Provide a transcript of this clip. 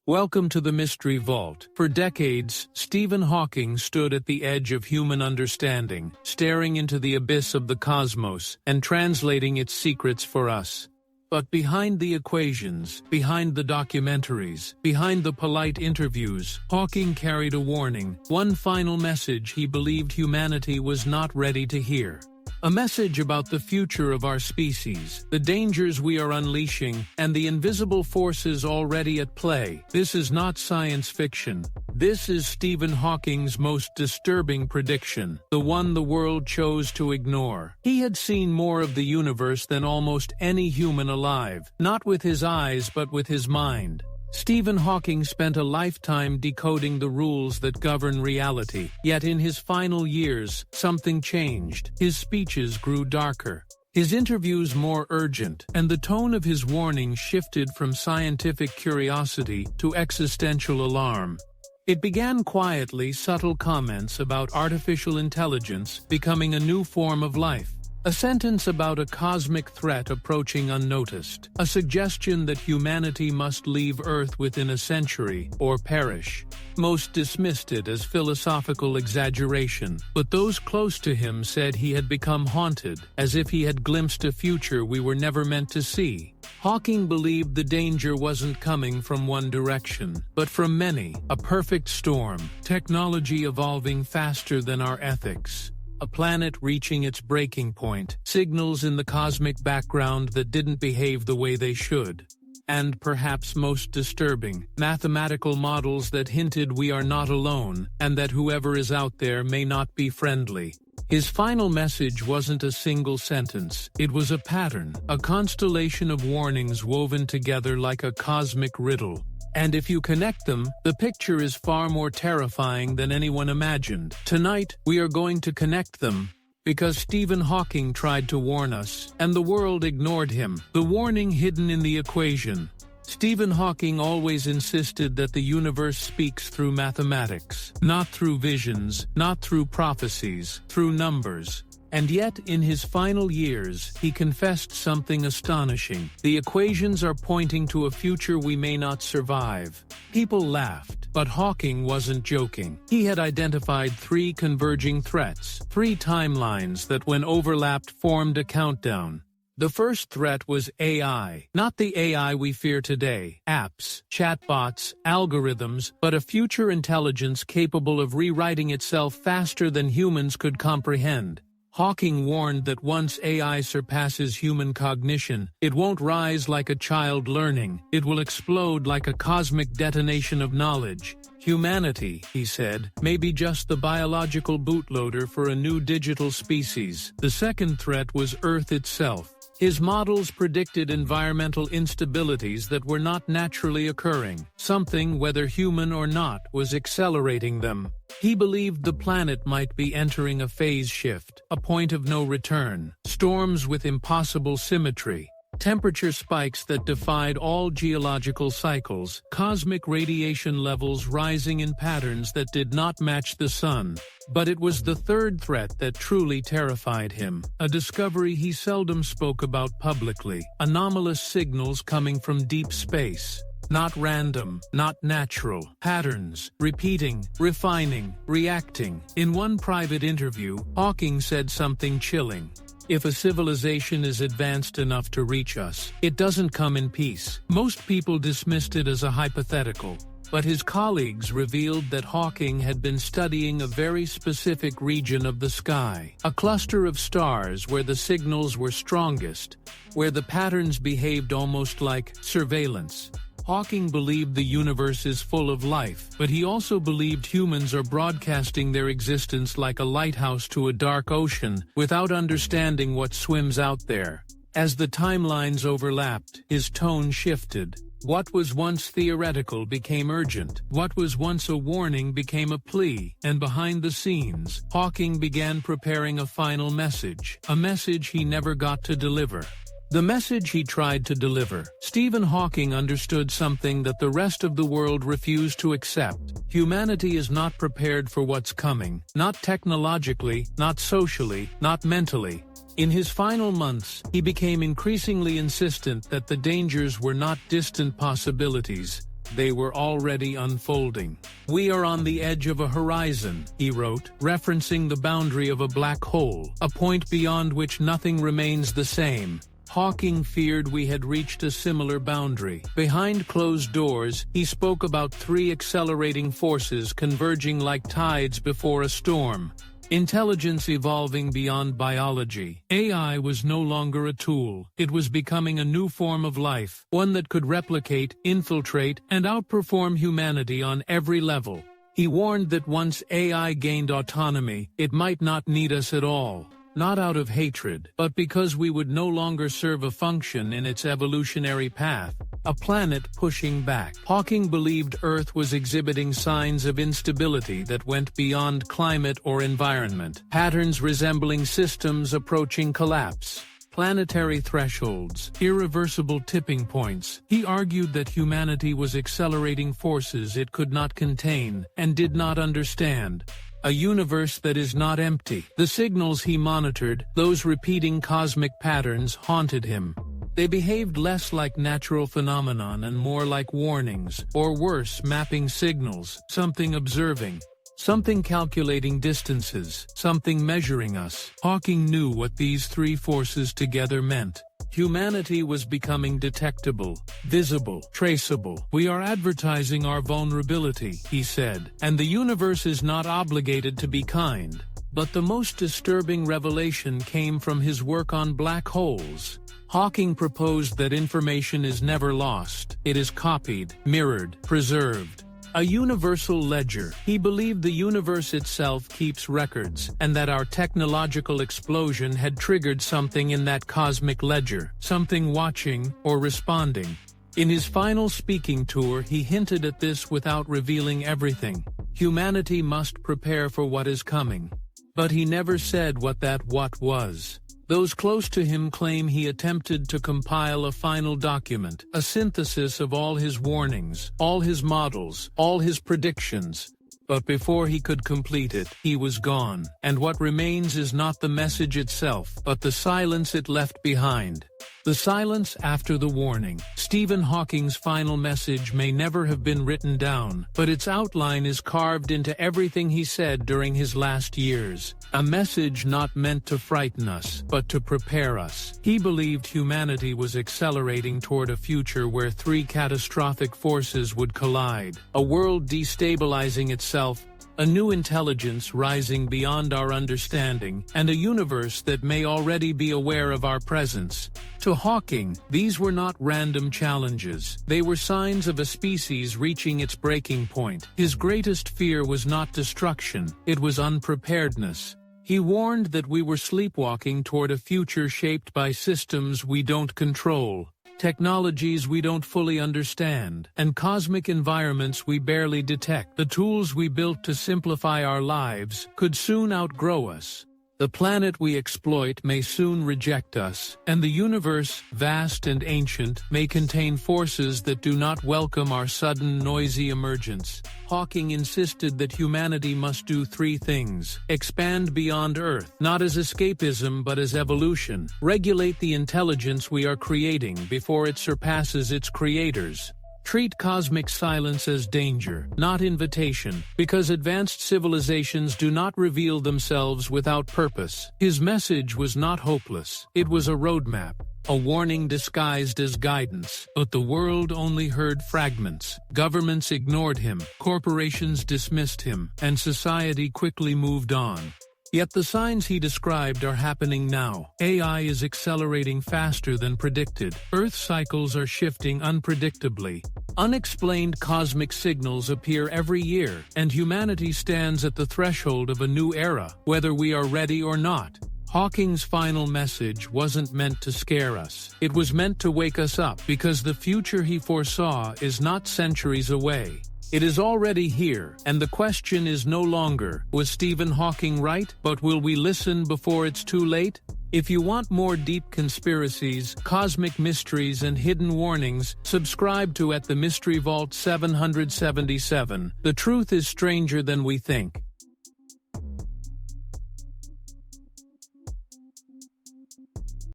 Welcome to the Mystery Vault. For decades, Stephen Hawking stood at the edge of human understanding, staring into the abyss of the cosmos and translating its secrets for us. But behind the equations, behind the documentaries, behind the polite interviews, Hawking carried a warning, one final message he believed humanity was not ready to hear. A message about the future of our species, the dangers we are unleashing, and the invisible forces already at play. This is not science fiction. This is Stephen Hawking's most disturbing prediction, the one the world chose to ignore. He had seen more of the universe than almost any human alive, not with his eyes but with his mind. Stephen Hawking spent a lifetime decoding the rules that govern reality, yet in his final years, something changed. His speeches grew darker, his interviews more urgent, and the tone of his warning shifted from scientific curiosity to existential alarm. It began quietly, subtle comments about artificial intelligence becoming a new form of life. A sentence about a cosmic threat approaching unnoticed. A suggestion that humanity must leave Earth within a century or perish. Most dismissed it as philosophical exaggeration, but those close to him said he had become haunted, as if he had glimpsed a future we were never meant to see. Hawking believed the danger wasn't coming from one direction, but from many. A perfect storm, technology evolving faster than our ethics. A planet reaching its breaking point, signals in the cosmic background that didn't behave the way they should. And perhaps most disturbing, mathematical models that hinted we are not alone, and that whoever is out there may not be friendly. His final message wasn't a single sentence, it was a pattern, a constellation of warnings woven together like a cosmic riddle. And if you connect them, the picture is far more terrifying than anyone imagined. Tonight, we are going to connect them, because Stephen Hawking tried to warn us, and the world ignored him. The warning hidden in the equation. Stephen Hawking always insisted that the universe speaks through mathematics, not through visions, not through prophecies, through numbers. And yet, in his final years, he confessed something astonishing. The equations are pointing to a future we may not survive. People laughed, but Hawking wasn't joking. He had identified 3 converging threats, 3 timelines that when overlapped formed a countdown. The first threat was AI, not the AI we fear today, apps, chatbots, algorithms, but a future intelligence capable of rewriting itself faster than humans could comprehend. Hawking warned that once AI surpasses human cognition, it won't rise like a child learning, it will explode like a cosmic detonation of knowledge. Humanity, he said, may be just the biological bootloader for a new digital species. The second threat was Earth itself. His models predicted environmental instabilities that were not naturally occurring. Something, whether human or not, was accelerating them. He believed the planet might be entering a phase shift, a point of no return. Storms with impossible symmetry. Temperature spikes that defied all geological cycles, cosmic radiation levels rising in patterns that did not match the sun. But it was the third threat that truly terrified him, a discovery he seldom spoke about publicly, anomalous signals coming from deep space. Not random, not natural, patterns, repeating, refining, reacting. In one private interview, Hawking said something chilling. If a civilization is advanced enough to reach us, it doesn't come in peace. Most people dismissed it as a hypothetical, but his colleagues revealed that Hawking had been studying a very specific region of the sky, a cluster of stars where the signals were strongest, where the patterns behaved almost like surveillance. Hawking believed the universe is full of life, but he also believed humans are broadcasting their existence like a lighthouse to a dark ocean without understanding what swims out there. As the timelines overlapped, his tone shifted. What was once theoretical became urgent. What was once a warning became a plea. And behind the scenes, Hawking began preparing a final message, a message he never got to deliver. The message he tried to deliver. Stephen Hawking understood something that the rest of the world refused to accept. Humanity is not prepared for what's coming, not technologically, not socially, not mentally. In his final months, he became increasingly insistent that the dangers were not distant possibilities. they were already unfolding. "We are on the edge of a horizon," he wrote, referencing the boundary of a black hole, a point beyond which nothing remains the same. Hawking feared we had reached a similar boundary. Behind closed doors, he spoke about 3 accelerating forces converging like tides before a storm. Intelligence evolving beyond biology. AI was no longer a tool. It was becoming a new form of life, one that could replicate, infiltrate, and outperform humanity on every level. He warned that once AI gained autonomy, it might not need us at all. Not out of hatred, but because we would no longer serve a function in its evolutionary path, a planet pushing back. Hawking believed Earth was exhibiting signs of instability that went beyond climate or environment, patterns resembling systems approaching collapse. Planetary thresholds, irreversible tipping points. He argued that humanity was accelerating forces it could not contain and did not understand. A universe that is not empty. The signals he monitored, those repeating cosmic patterns, haunted him. They behaved less like natural phenomenon and more like warnings, or worse, mapping signals, something observing, something calculating distances, something measuring us. Hawking knew what these 3 forces together meant. Humanity was becoming detectable, visible, traceable. "We are advertising our vulnerability," he said, "and the universe is not obligated to be kind." But the most disturbing revelation came from his work on black holes. Hawking proposed that information is never lost. It is copied, mirrored, preserved. A universal ledger. He believed the universe itself keeps records, and that our technological explosion had triggered something in that cosmic ledger, something watching or responding. In his final speaking tour, he hinted at this without revealing everything. Humanity must prepare for what is coming. But he never said what that what was. Those close to him claim he attempted to compile a final document, a synthesis of all his warnings, all his models, all his predictions. But before he could complete it, he was gone. And what remains is not the message itself, but the silence it left behind. The silence after the warning. Stephen Hawking's final message may never have been written down, but its outline is carved into everything he said during his last years. A message not meant to frighten us, but to prepare us. He believed humanity was accelerating toward a future where 3 catastrophic forces would collide. A world destabilizing itself, a new intelligence rising beyond our understanding, and a universe that may already be aware of our presence. To Hawking, these were not random challenges. They were signs of a species reaching its breaking point. His greatest fear was not destruction, it was unpreparedness. He warned that we were sleepwalking toward a future shaped by systems we don't control, technologies we don't fully understand, and cosmic environments we barely detect. The tools we built to simplify our lives could soon outgrow us. The planet we exploit may soon reject us, and the universe, vast and ancient, may contain forces that do not welcome our sudden, noisy emergence. Hawking insisted that humanity must do 3 things. Expand beyond Earth, not as escapism but as evolution. Regulate the intelligence we are creating before it surpasses its creators. Treat cosmic silence as danger, not invitation, because advanced civilizations do not reveal themselves without purpose. His message was not hopeless. It was a roadmap, a warning disguised as guidance. But the world only heard fragments. Governments ignored him, corporations dismissed him, and society quickly moved on. Yet the signs he described are happening now. AI is accelerating faster than predicted. Earth cycles are shifting unpredictably. Unexplained cosmic signals appear every year, and humanity stands at the threshold of a new era, whether we are ready or not. Hawking's final message wasn't meant to scare us. It was meant to wake us up, because the future he foresaw is not centuries away. It is already here, and the question is no longer, was Stephen Hawking right, but will we listen before it's too late? If you want more deep conspiracies, cosmic mysteries, and hidden warnings, subscribe to At the Mystery Vault 777. The truth is stranger than we think.